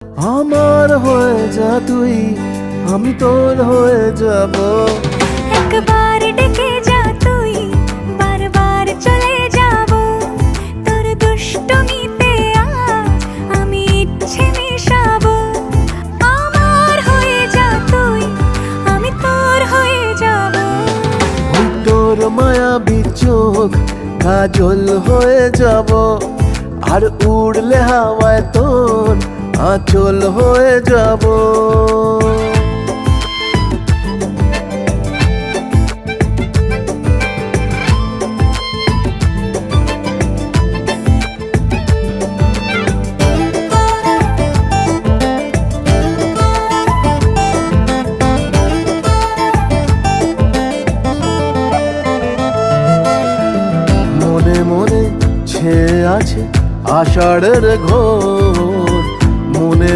আমার হয়ে যা তুই, আমি তোর হয়ে যাব। একবার ডেকে যা তুই, বারবার চলে যাব। তোর দুষ্টমিতে আজ আমি ইচ্ছে মিশাবো। আমার হয়ে যা তুই, আমি তোর হয়ে যাব। ওই তোর মায়াবী চোখ কাজল হয়ে যাব, আর উড়লে হাওয়ায় তোর আঁচল হয়ে যাব। মনে মনে ছেয়ে আছে আষাঢ়ের ঘোর,